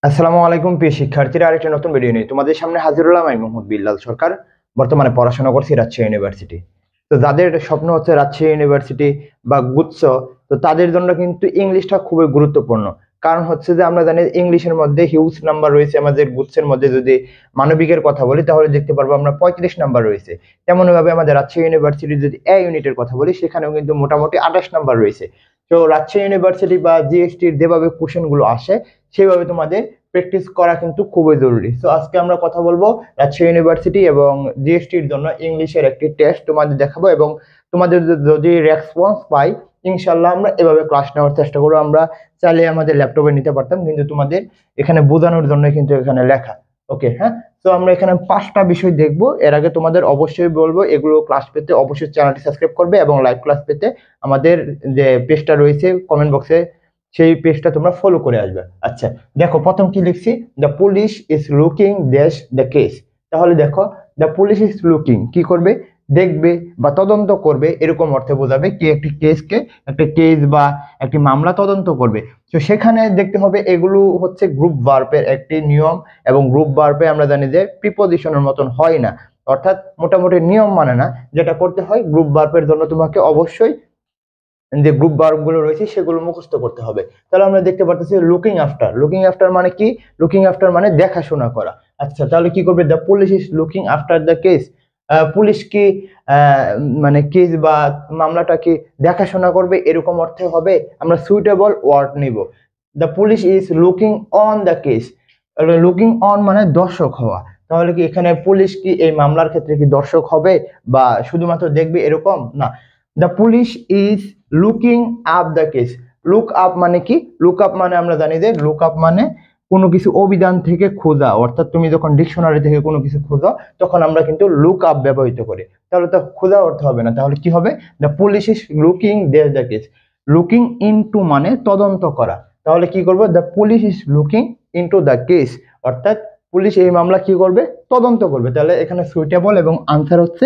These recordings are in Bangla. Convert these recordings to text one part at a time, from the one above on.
আসসালামু আলাইকুম প্রিয় শিক্ষার্থীরা, আরেকটা নতুন ভিডিও নিয়ে তোমাদের সামনে হাজির হলাম। আমি মোহাম্মদ বিল্লাল সরকার। বর্তমানে পড়াশোনা করছি রাজশাহী ইউনিভার্সিটি। তো যাদের স্বপ্ন হচ্ছে রাজশাহী ইউনিভার্সিটি বা গুচ্ছ, তো তাদের জন্য কিন্তু ইংলিশটা খুবই গুরুত্বপূর্ণ। কারণ হচ্ছে যে আমরা জানি ইংলিশের মধ্যে হিউজ নাম্বার রয়েছে। আমাদের গুচ্ছের মধ্যে যদি মানবিকের কথা বলি তাহলে দেখতে পারবো আমরা 35 নাম্বার রয়েছে। তেমনভাবে আমাদের রাজশাহী ইউনিভার্সিটি যদি এ ইউনিটের কথা বলি সেখানেও কিন্তু মোটামুটি 28 নাম্বার রয়েছে। তো রাজশাহী ইউনিভার্সিটি বা জিএসটির যেভাবে কোশ্চেন গুলো আসে সেভাবে তোমাদের প্র্যাকটিস করা কিন্তু খুবই জরুরি। তো আজকে আমরা কথা বলবো রাজশাহী ইউনিভার্সিটি এবং জিএসটির জন্য ইংলিশের একটি টেস্ট তোমাদের দেখাবো, এবং তোমাদের যদি রেসপন্স পাই ইনশাল্লাহ আমরা এভাবে ক্লাস নেওয়ার চেষ্টা করবো। আমরা চাইলে আমাদের ল্যাপটপে নিতে পারতাম, কিন্তু তোমাদের এখানে বোঝানোর জন্য কিন্তু এখানে লেখা। ওকে, হ্যাঁ। তো আমরা এখানে 5টা বিষয় দেখবো। এর আগে তোমাদের অবশ্যই বলবো এগুলো ক্লাস পেতে অবশ্যই চ্যানেলটি সাবস্ক্রাইব করবে, এবং লাইভ ক্লাস পেতে আমাদের যে পেজটা রয়েছে কমেন্ট বক্সে সেই পেজটা তোমরা ফলো করে আসবে। আচ্ছা, দেখো প্রথম কি লিখছি, the police is looking dash the case. তাহলে দেখো, দ্য পুলিশ ইজ লুকিং কি করবে, দেখবে বা তদন্ত করবে, এরকম অর্থে বোঝাবে কি একটি কেসকে, একটা কেস বা একটি মামলা তদন্ত করবে। তো সেখানে দেখতে হবে এগুলো হচ্ছে গ্রুপ ভার্বের একটি নিয়ম, এবং গ্রুপ ভার্বে আমরা জানি যে প্রিপজিশনের মতন হয় না, অর্থাৎ মোটামুটি নিয়ম মানে না। যেটা করতে হয় গ্রুপ ভার্বের জন্য তোমাকে অবশ্যই যে গ্রুপ ভার্ব গুলো রয়েছে সেগুলো মুখস্থ করতে হবে। তাহলে আমরা দেখতে পারতেছি লুকিং আফটার। লুকিং আফটার মানে কি? লুকিং আফটার মানে দেখাশোনা করা। আচ্ছা, তাহলে কি করবে, the police is looking after the case. Police কি মানে কেস বা মামলাটা কি দেখাশোনা করবে, এরকম অর্থে হবে। আমরা সুইটেবল ওয়ার্ড নিব। The police is looking on the case. Looking on মানে দর্শক হওয়া। তাহলে কি এখানে পুলিশ কি এই মামলার ক্ষেত্রে কি দর্শক হবে বা শুধুমাত্র দেখবে, এরকম না। The police is looking up the case. Look up মানে কি? লুক আপ মানে আমরা জানি যে লুক আপ মানে কোনো কিছু অভিধান থেকে খোঁজা, অর্থাৎ তুমি যখন ডিকশনারি থেকে কোনো কিছু খোঁজো তখন আমরা কিন্তু লুক আপ ব্যবহৃত করি। তাহলে তো খোঁজা অর্থ হবে না, তাহলে কি হবে? The police is looking there the case. Looking into মানে তদন্ত করা। তাহলে কি করবো, the police is looking into the case, অর্থাৎ পুলিশ এই মামলা কি করবে, তদন্ত করবে। তাহলে এখানে সুইটেবল এবং আনসার হচ্ছে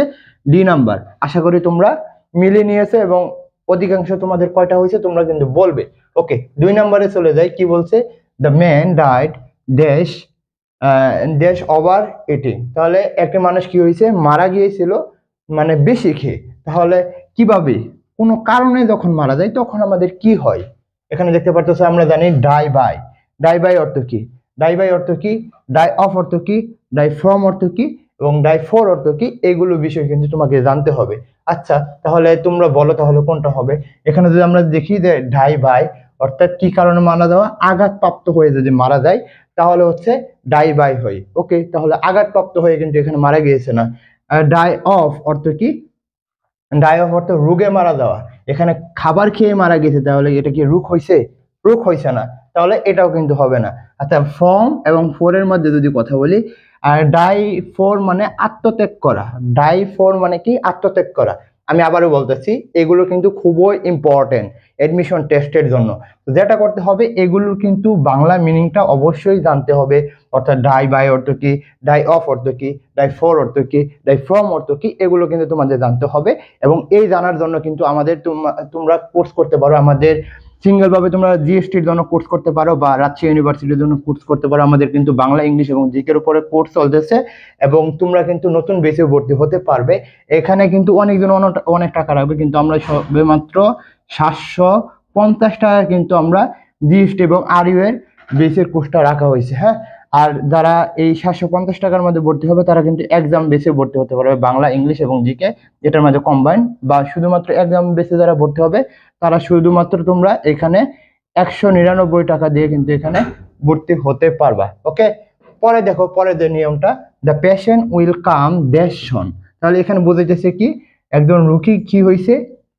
ডি নাম্বার। আশা করি তোমরা মিলিয়ে নিয়েছে এবং অধিকাংশ তোমাদের কয়টা হয়েছে তোমরা কিন্তু বলবে। ওকে, 2 নম্বরে চলে যাই। কি বলছে, the man died dash dash over eating. তাহলে একটা মানুষ কি হয়েছে, মারা গিয়েছিল মানে বেশি খেয়ে। তাহলে কিভাবে, কোনো কারণে যখন মারা যায় তখন আমাদের কি হয়? এখানে দেখতে পাচ্ছ আমরা জানি ডাই বাই। ডাই বাই অর্থ কি, ডাই বাই অর্থ কি, ডাই অফ অর্থ কি, ডাই ফ্রম অর্থ কি, এবং ডাই ফর অর্থ কি, এইগুলো বিষয় কিন্তু তোমাকে জানতে হবে। আচ্ছা, তাহলে তোমরা বলো তাহলে কোনটা হবে। এখানে যদি আমরা দেখি যে ডাই বাই অর্থাৎ কি কারণে মারা যাওয়া, আঘাতপ্রাপ্ত হয়ে যদি মারা যায় তাহলে হচ্ছে ডাই বাই হয়। ওকে, তাহলে আঘাতপ্রাপ্ত হয়ে কিন্তু এখানে মারা গিয়েছে না। ডাই অফ অর্থ কি, ডাই অফ অর্থ রোগে মারা যাওয়া। এখানে খাবার খেয়ে মারা গেছে, তাহলে এটা কি রোগ হয়েছে? রোগ হয়েছে না, তাহলে এটাও কিন্তু হবে না। আচ্ছা, ফ্রম এবং ফোর এর মধ্যে যদি কথা বলি, আর ডাই ফোর মানে আত্মত্যাগ করা। ডাই ফোর মানে কি, আত্মত্যাগ করা। আমি আবারও বলতেছি, এগুলো কিন্তু খুবই ইম্পর্টেন্ট এডমিশন টেস্টের জন্য। যেটা করতে হবে, এগুলোর কিন্তু বাংলা মিনিংটা অবশ্যই জানতে হবে। অর্থাৎ ডাই বাই অর্থ কি, ডাই অফ অর্থ কি, ডাই ফর অর্থ কি, ডাই ফ্রম অর্থ কি, এগুলো কিন্তু তোমাদের জানতে হবে। এবং এই জানার জন্য কিন্তু আমাদের তোমরা কোর্স করতে পারো। আমাদের সিঙ্গেল ভাবে তোমরা জিএসটির জন্য কোর্স করতে পারো বা রাজশাহী ইউনিভার্সিটির জন্য কোর্স করতে পারো। আমাদের কিন্তু বাংলা, ইংলিশ এবং জিকের উপরে কোর্স চলতেছে, এবং তোমরা কিন্তু নতুন বেসে ভর্তি হতে পারবে। এখানে কিন্তু অনেকজন অনেক টাকা রাখবে, কিন্তু আমরা সবেমাত্র 750 টাকা কিন্তু আমরা জিএসটি এবং আরইউ এর বেসের কোর্সটা রাখা হয়েছে। হ্যাঁ, আর যারা এই 750 টাকার মধ্যে ভর্তি হবে তারা কিন্তু এক্সাম বেসে ভর্তি হতে পারবে, বাংলা, ইংলিশ এবং জিকে এটার মধ্যে কম্বাইন। বা শুধুমাত্র এক্সাম বেসে যারা ভর্তি হবে তারা শুধুমাত্র তোমরা এখানে 199 টাকা দিয়ে কিন্তু এখানে ভর্তি হতে পারবা। ওকে, পরে দেখো পরের যে নিয়মটা, the patient will come dash soon. তাহলে এখানে বোঝাইতেছে কি, একজন রোগী কি হয়েছে,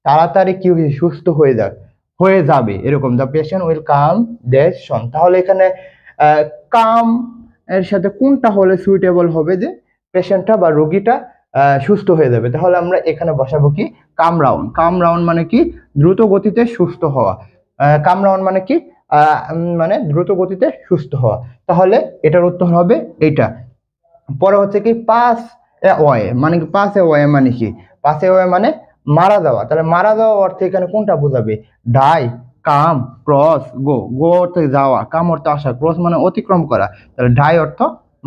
তাড়াতাড়ি কি হয়েছে, সুস্থ হয়ে যাবে, এরকম। The patient will come dash soon. তাহলে এখানে কাম এর সাথে কোনটা হলে সুইটেবল হবে যে পেশেন্টটা বা রোগীটা সুস্থ হয়ে যাবে? তাহলে আমরা এখানে বসাবো কি, কাম রাউন্ড। কাম রাউন্ড মানে কি, দ্রুত গতিতে সুস্থ হওয়া। কাম রাউন্ড মানে কি, মানে দ্রুত গতিতে সুস্থ হওয়া। তাহলে এটার উত্তর হবে এইটা। পরে হচ্ছে কি, পাস অ্যাওয়ে মানে কি, পাস অ্যাওয়ে মানে কি, পাস অ্যাওয়ে মানে মারা যাওয়া। তাহলে মারা যাওয়া অর্থে এখানে কোনটা বোঝাবে, ডাই, কাম ক্রস গো, গো অর্থ যাওয়া, কাম অর্থ আসা, ক্রস মানে অতিক্রম করা, তাহলে ডাই অর্থ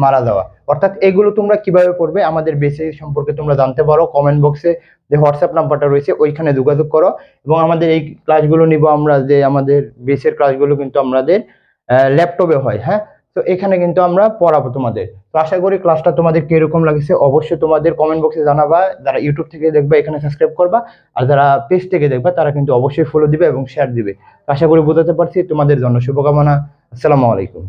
মারা যাওয়া। অর্থাৎ এগুলো তোমরা কিভাবে পড়বে আমাদের বেসিক সম্পর্কে তোমরা জানতে পারো কমেন্ট বক্সে যে হোয়াটসঅ্যাপ নাম্বারটা রয়েছে ওইখানে যোগাযোগ করো। এবং আমাদের এই ক্লাসগুলো নিব আমরা, যে আমাদের বেসের ক্লাসগুলো কিন্তু আমাদের ল্যাপটপে হয়, হ্যাঁ। তো এখানে কিন্তু আমরা পড়াবো তোমাদের। তো আশা করি ক্লাসটা তোমাদের কিরকম লাগছে অবশ্যই তোমাদের কমেন্ট বক্সে জানাবা। যারা ইউটিউব থেকে দেখবে এখানে সাবস্ক্রাইব করবা, আর যারা পেজ থেকে দেখবা তারা কিন্তু অবশ্যই ফলো দিবে এবং শেয়ার দিবে। তো আশা করি বোঝাতে পারছি। তোমাদের জন্য শুভকামনা। আসসালামু আলাইকুম।